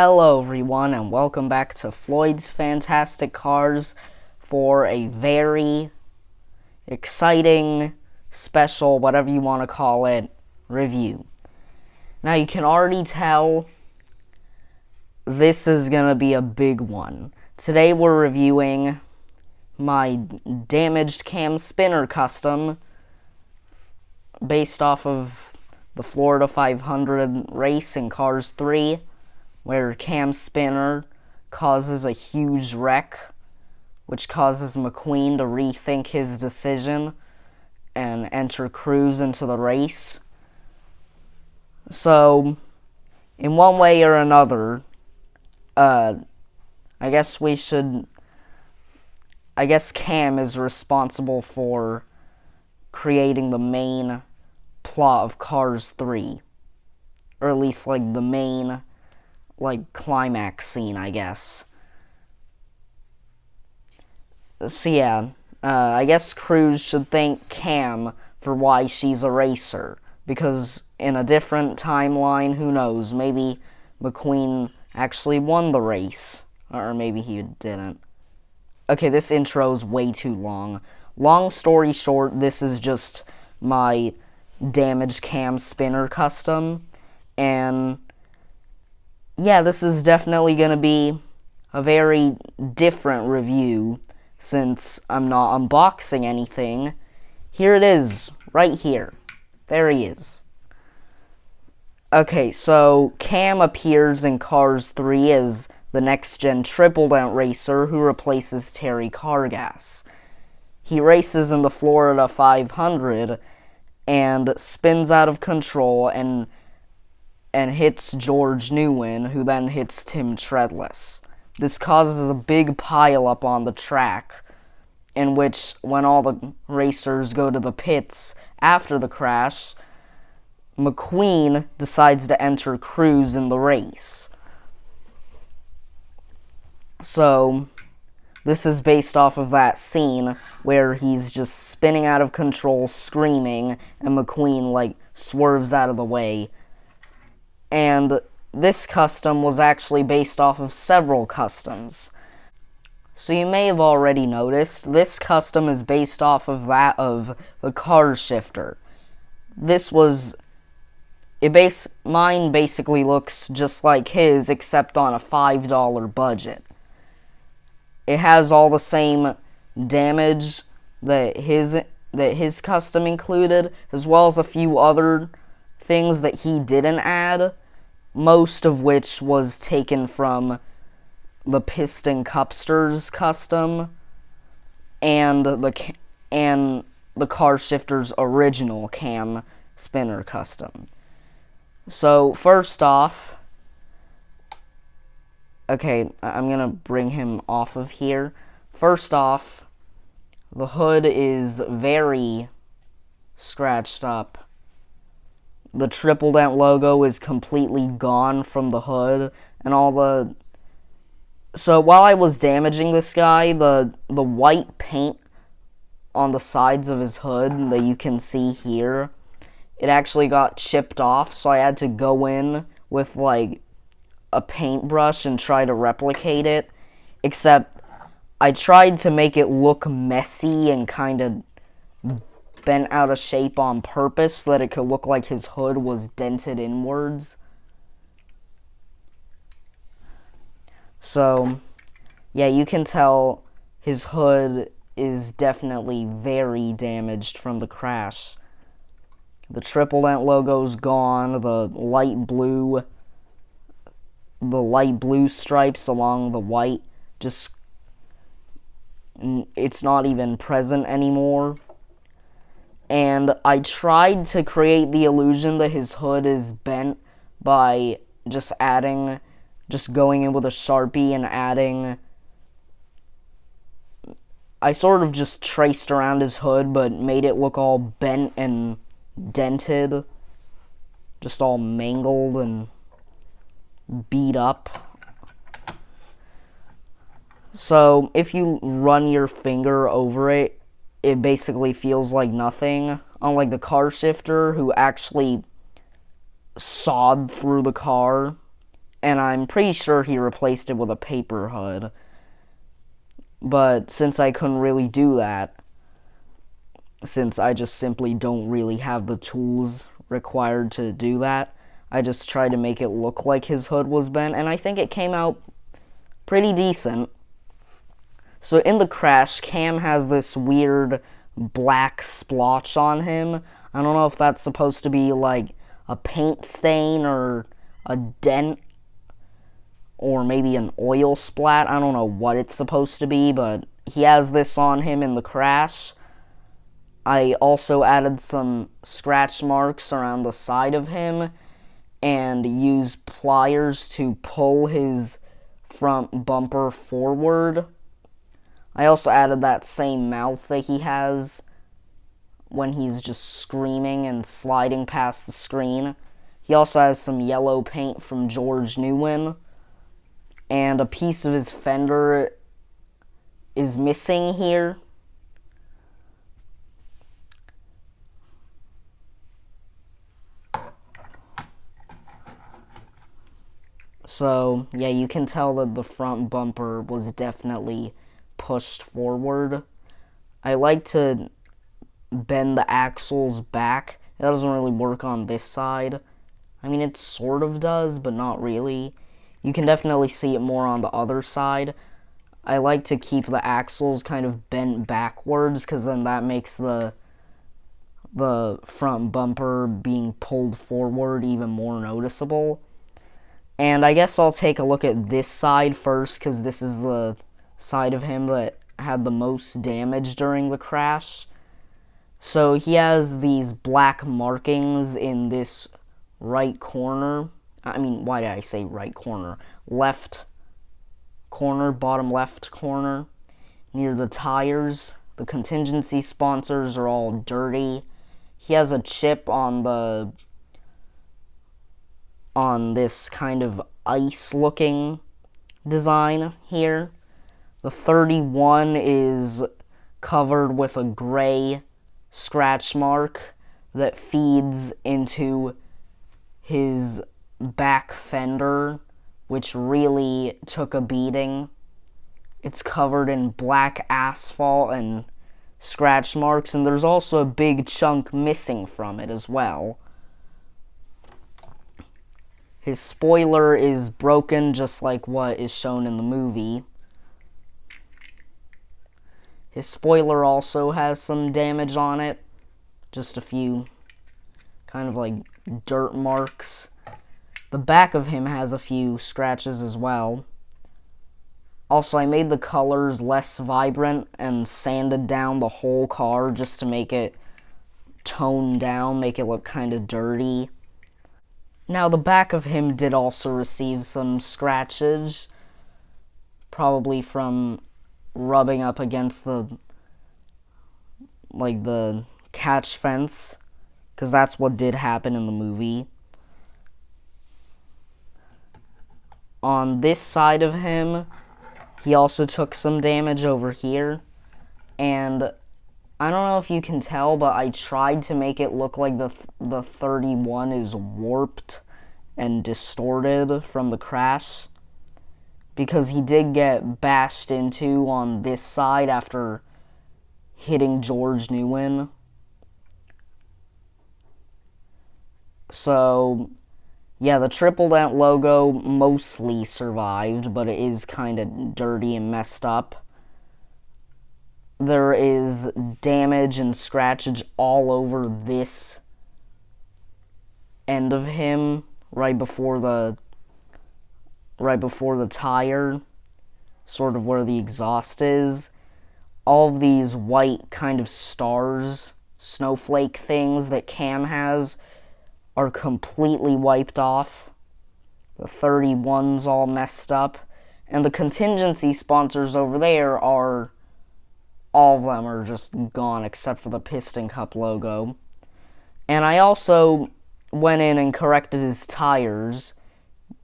Hello everyone and welcome back to Floyd's Fantastic Cars for a very exciting, special, whatever you want to call it, review. Now you can already tell this is going to be a big one. Today we're reviewing my damaged cam spinner custom based off of the Florida 500 race in Cars 3. Where Cam Spinner causes a huge wreck, which causes McQueen to rethink his decision and enter Cruz into the race. So, in one way or another, I guess Cam is responsible for creating the main plot of Cars 3. Or at least, the main climax scene, I guess. So yeah, I guess Cruz should thank Cam for why she's a racer, because in a different timeline, who knows, maybe McQueen actually won the race, or maybe he didn't. Okay, this intro's way too long. Long story short, this is just my damaged cam spinner custom, and yeah, this is definitely going to be a very different review since I'm not unboxing anything. Here it is, right here. There he is. Okay, so Cam appears in Cars 3 as the next-gen triple-dent racer who replaces Terry Cargas. He races in the Florida 500 and spins out of control and hits George Newman, who then hits Tim Treadless. This causes a big pile-up on the track, in which, when all the racers go to the pits after the crash, McQueen decides to enter Cruz in the race. So, this is based off of that scene where he's just spinning out of control, screaming, and McQueen, swerves out of the way. And this custom was actually based off of several customs. So you may have already noticed, this custom is based off of that of the car shifter. Mine basically looks just like his, except on a $5 budget. It has all the same damage that his custom included, as well as a few other things that he didn't add, most of which was taken from the Piston Cupsters custom and the car shifter's original cam spinner custom. So first off, okay, I'm gonna bring him off of here. First off, the hood is very scratched up. The triple dent logo is completely gone from the hood, and so while I was damaging this guy, the white paint on the sides of his hood that you can see here, it actually got chipped off, so I had to go in with a paintbrush and try to replicate it, except I tried to make it look messy and kind of bent out of shape on purpose so that it could look like his hood was dented inwards. So, yeah, you can tell his hood is definitely very damaged from the crash. The triple dent logo's gone, the light blue stripes along the white, it's not even present anymore. And I tried to create the illusion that his hood is bent by just going in with a Sharpie and adding. I sort of just traced around his hood, but made it look all bent and dented, just all mangled and beat up. So, if you run your finger over it, it basically feels like nothing, unlike the car shifter, who actually sawed through the car and I'm pretty sure he replaced it with a paper hood. But since I couldn't really do that, since I just simply don't really have the tools required to do that, I just tried to make it look like his hood was bent, and I think it came out pretty decent. So in the crash, Cam has this weird black splotch on him. I don't know if that's supposed to be like a paint stain or a dent or maybe an oil splat. I don't know what it's supposed to be, but he has this on him in the crash. I also added some scratch marks around the side of him and used pliers to pull his front bumper forward. I also added that same mouth that he has when he's just screaming and sliding past the screen. He also has some yellow paint from George Newman, and a piece of his fender is missing here. So, yeah, you can tell that the front bumper was definitely pushed forward. I like to bend the axles back. It doesn't really work on this side. I mean, it sort of does, but not really. You can definitely see it more on the other side. I like to keep the axles kind of bent backwards, because then that makes the front bumper being pulled forward even more noticeable. And I guess I'll take a look at this side first, because this is the side of him that had the most damage during the crash. So he has these black markings in this right corner. I mean, why did I say right corner? Left corner, bottom left corner, near the tires. The contingency sponsors are all dirty. He has a chip on this kind of ice-looking design here. The 31 is covered with a gray scratch mark that feeds into his back fender, which really took a beating. It's covered in black asphalt and scratch marks, and there's also a big chunk missing from it as well. His spoiler is broken, just like what is shown in the movie. His spoiler also has some damage on it. Just a few kind of like dirt marks. The back of him has a few scratches as well. Also, I made the colors less vibrant and sanded down the whole car just to make it toned down, make it look kind of dirty. Now, the back of him did also receive some scratches, probably from rubbing up against the catch fence, because that's what did happen in the movie. On this side of him, he also took some damage over here, and I don't know if you can tell, but I tried to make it look like the 31 is warped and distorted from the crash, because he did get bashed into on this side after hitting George Newman. So, yeah, the Triple Dent logo mostly survived, but it is kind of dirty and messed up. There is damage and scratchage all over this end of him, right before the tire, sort of where the exhaust is. All of these white kind of stars, snowflake things that Cam has, are completely wiped off. The 31's all messed up. And the contingency sponsors over there are, all of them are just gone except for the Piston Cup logo. And I also went in and corrected his tires.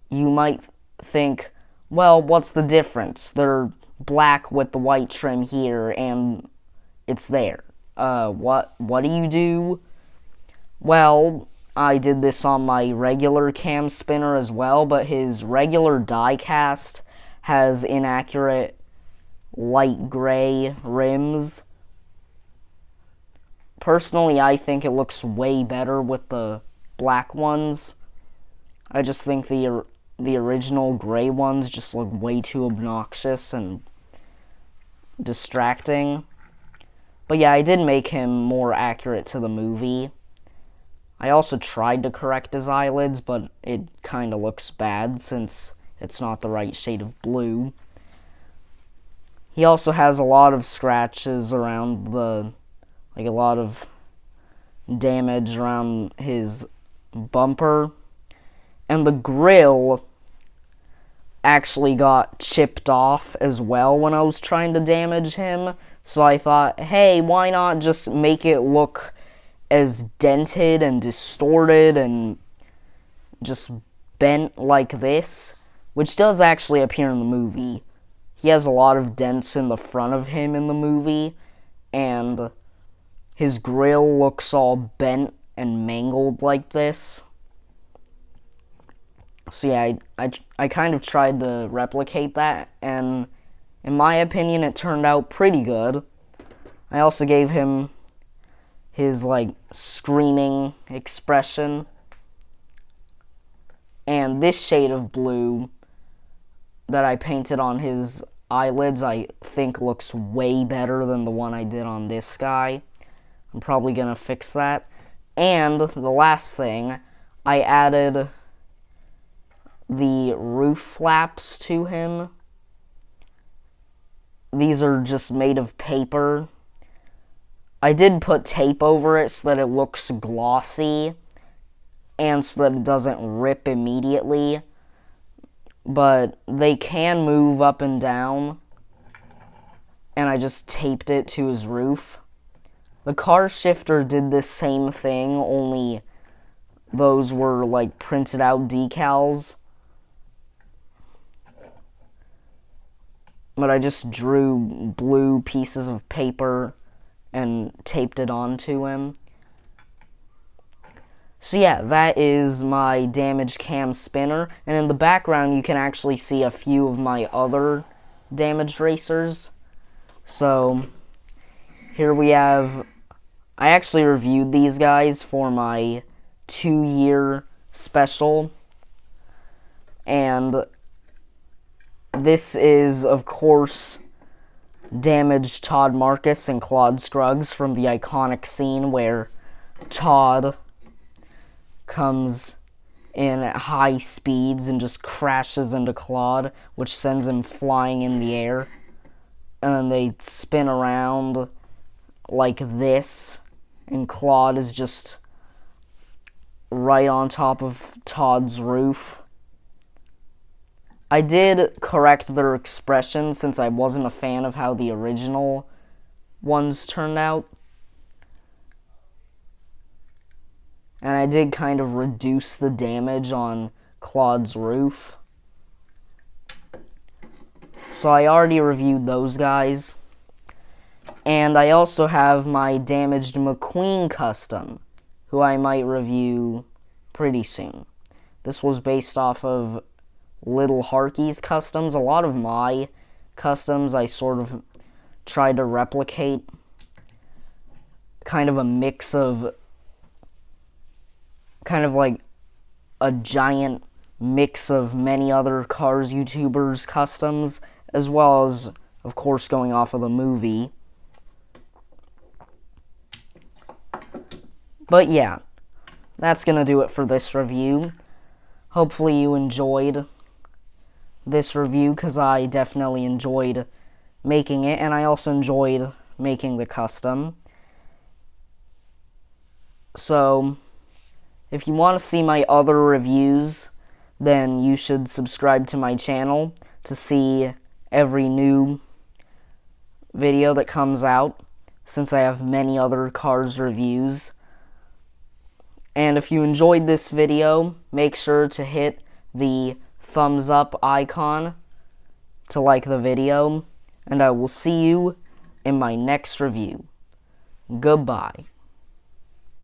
You might think, well, what's the difference? They're black with the white trim here, and it's there. What do you do? Well, I did this on my regular cam spinner as well, but his regular die cast has inaccurate light gray rims. Personally, I think it looks way better with the black ones. I just think the original gray ones just look way too obnoxious and distracting. But yeah, I did make him more accurate to the movie. I also tried to correct his eyelids, but it kind of looks bad since it's not the right shade of blue. He also has a lot of scratches around a lot of damage around his bumper. And the grill actually got chipped off as well when I was trying to damage him. So I thought, hey, why not just make it look as dented and distorted and just bent like this, which does actually appear in the movie. He has a lot of dents in the front of him in the movie, and his grill looks all bent and mangled like this. So yeah, I kind of tried to replicate that, and in my opinion, it turned out pretty good. I also gave him his, screaming expression. And this shade of blue that I painted on his eyelids, I think looks way better than the one I did on this guy. I'm probably going to fix that. And the last thing, I added the roof flaps to him. These are just made of paper. I did put tape over it so that it looks glossy and so that it doesn't rip immediately. But they can move up and down, and I just taped it to his roof. The car shifter did this same thing, only those were printed out decals. But I just drew blue pieces of paper and taped it onto him. So yeah, that is my damaged cam spinner. And in the background, you can actually see a few of my other damaged racers. So here we have, I actually reviewed these guys for my 2-year special. And this is, of course, damaged Todd Marcus and Claude Scruggs from the iconic scene where Todd comes in at high speeds and just crashes into Claude, which sends him flying in the air. And they spin around like this, and Claude is just right on top of Todd's roof. I did correct their expression since I wasn't a fan of how the original ones turned out. And I did kind of reduce the damage on Claude's roof. So I already reviewed those guys. And I also have my damaged McQueen custom, who I might review pretty soon. This was based off of Little Harkey's customs. A lot of my customs I sort of tried to replicate. Kind of a mix of, kind of like a giant mix of many other Cars YouTubers' customs, as well as, of course, going off of the movie. But yeah, that's gonna do it for this review. Hopefully you enjoyed this review, because I definitely enjoyed making it, and I also enjoyed making the custom. So if you want to see my other reviews, then you should subscribe to my channel to see every new video that comes out, since I have many other Cars reviews. And if you enjoyed this video, make sure to hit the thumbs up icon to like the video, and I will see you in my next review. Goodbye.